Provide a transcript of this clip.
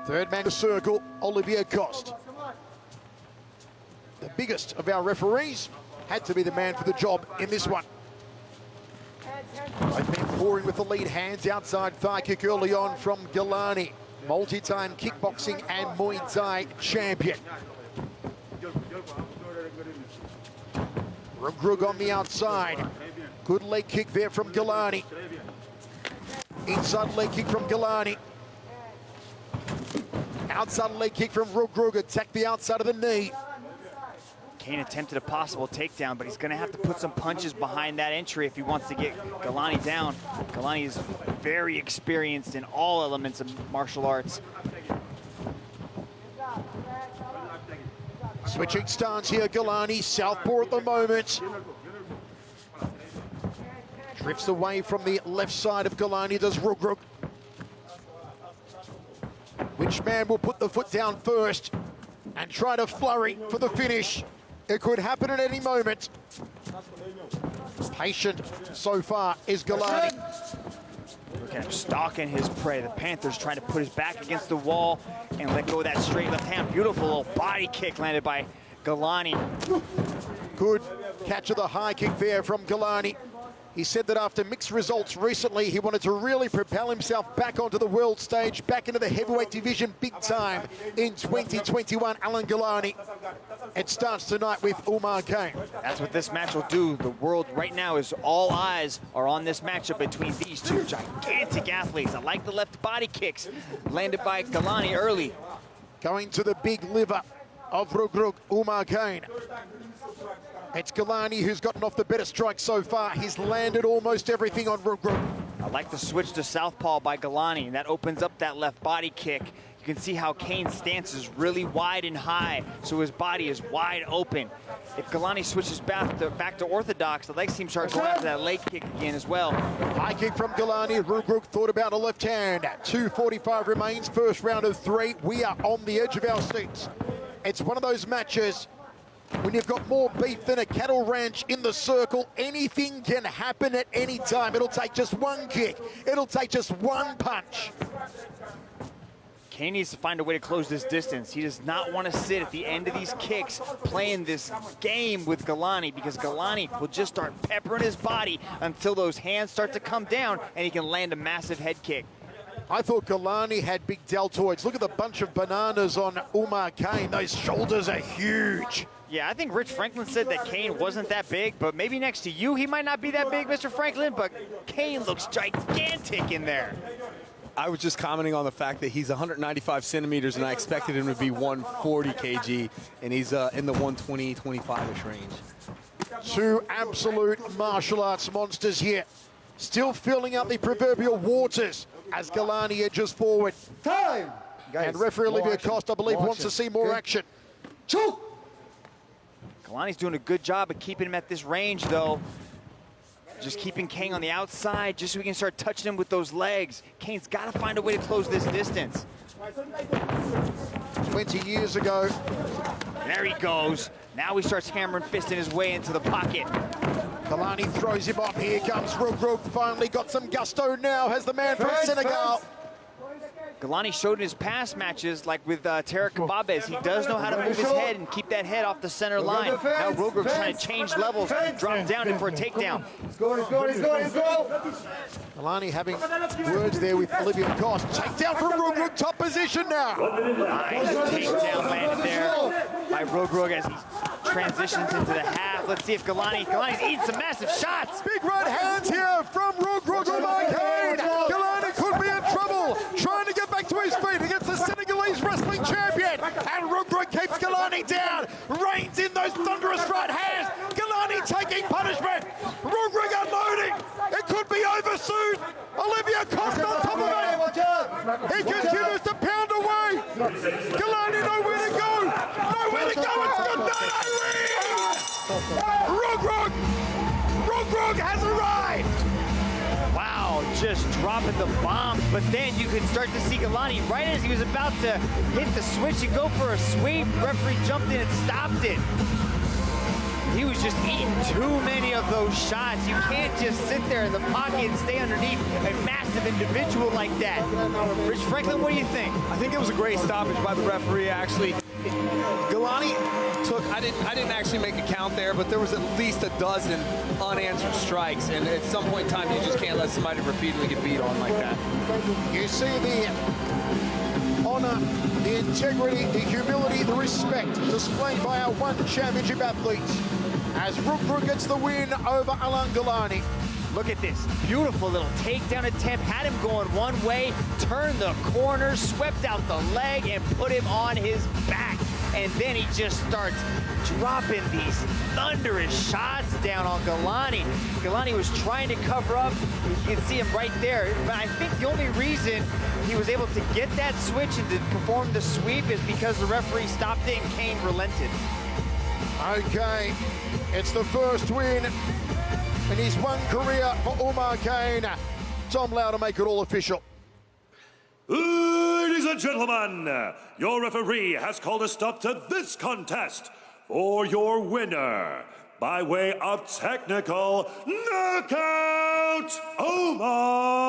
Third man to circle, Olivier Coste. The biggest of our referees had to be the man for the job in this one. Both men pouring with the lead, hands outside, thigh kick early on from Galani. Multi-time kickboxing and Muay Thai champion. Reug on the outside. Good leg kick there from Galani. Inside leg kick from Galani. Outside leg kick from Reug. Attack the outside of the knee. Kane attempted a possible takedown, but he's going to have to put some punches behind that entry if he wants to get Galani down. Galani is very experienced in all elements of martial arts. Switching stance here, Galani, southpaw at the moment. Drifts away from the left side of Galani, does Reug. Which man will put the foot down first and try to flurry for the finish? It could happen at any moment. Patient so far is Galani. Look at him stalking his prey. The Panther's trying to put his back against the wall and let go of that straight left hand. Beautiful little body kick landed by Galani. Good catch of the high kick there from Galani. He said that after mixed results recently, he wanted to really propel himself back onto the world stage, back into the heavyweight division big time in 2021. Alan Galani. It starts tonight with Umar Kane. That's what this match will do. The world right now is all eyes are on this matchup between these two gigantic athletes. I like the left body kicks landed by Galani early. Going to the big liver of Reug, Umar Kane. It's Galani who's gotten off the better strike so far. He's landed almost everything on Reug. I like the switch to southpaw by Galani, and that opens up that left body kick. You can see how Kane's stance is really wide and high, so his body is wide open. If Galani switches back to orthodox, the leg seems to start going after that leg kick again as well. High kick from Galani. Reug thought about a left hand. 2:45 remains, first round of 3. We are on the edge of our seats. It's one of those matches when you've got more beef than a cattle ranch in the circle. Anything can happen at any time. It'll take just one kick. It'll take just one punch. Kane needs to find a way to close this distance. He does not want to sit at the end of these kicks playing this game with Galani, because Galani will just start peppering his body until those hands start to come down and he can land a massive head kick. I thought Galani had big deltoids. Look at the bunch of bananas on Umar Kane. Those shoulders are huge. Yeah, I think Rich Franklin said that Kane wasn't that big, but maybe next to you he might not be that big, Mr. Franklin, but Kane looks gigantic in there. I was just commenting on the fact that he's 195 centimeters and I expected him to be 140 kg, and he's in the 120, 25-ish range. Two absolute martial arts monsters here. Still filling out the proverbial waters as Galani edges forward. Time! Guys, and referee Olivier Coste, I believe, wants to see more action. Choke! Galani's doing a good job of keeping him at this range, though. Just keeping Kane on the outside, just so we can start touching him with those legs. Kane's got to find a way to close this distance. 20 years ago. There he goes. Now he starts hammering fisting his way into the pocket. Galani throws him up. Here comes Reug. Finally got some gusto now, has the man from Senegal. Galani showed in his past matches, like with Tarek Kababes, he does know how to move his head and keep that head off the center line. Now Reug's trying to change levels, drop down in for a takedown. Let's go. Galani having words there with Olivier Coste. Takedown from Reug, top position now. Nice takedown landed there by Reug as he transitions into the half. Let's see if Galani's eating some massive shots. Big right hands here from Reug, Umar Kane. Galani could be in trouble, trying to get back to his feet against the Senegalese wrestling champion. And Reug keeps Galani down, reins in those thunderous right hands. Galani taking punishment. Reug unloading. It could be over soon. Olivier Coste on top of it. He continues to pound away. Galani nowhere to go. Nowhere to go. It's good night, Reug has arrived. Wow, just dropping the bombs, but then you could start to see Galani right as he was about to hit the switch and go for a sweep. Referee jumped in and stopped it. He was just eating too many of those shots. You can't just sit there in the pocket and stay underneath a massive individual like that. Rich Franklin, what do you think? I think it was a great stoppage by the referee, actually. Galani took, I didn't actually make a count there, but there was at least a dozen unanswered strikes, and at some point in time, you just can't let somebody repeatedly get beat on like that. You see the honor, the integrity, the humility, the respect displayed by our one championship athletes as Reug gets the win over Alan Galani. Look at this beautiful little takedown attempt. Had him going one way, turned the corner, swept out the leg, and put him on his back. And then he just starts dropping these thunderous shots down on Galani. Galani was trying to cover up. You can see him right there. But I think the only reason he was able to get that switch and to perform the sweep is because the referee stopped it and Kane relented. Okay, it's the first win in his one career for Umar Kane. Tom Lau to make it all official. Ladies and gentlemen, your referee has called a stop to this contest for your winner by way of technical knockout, Umar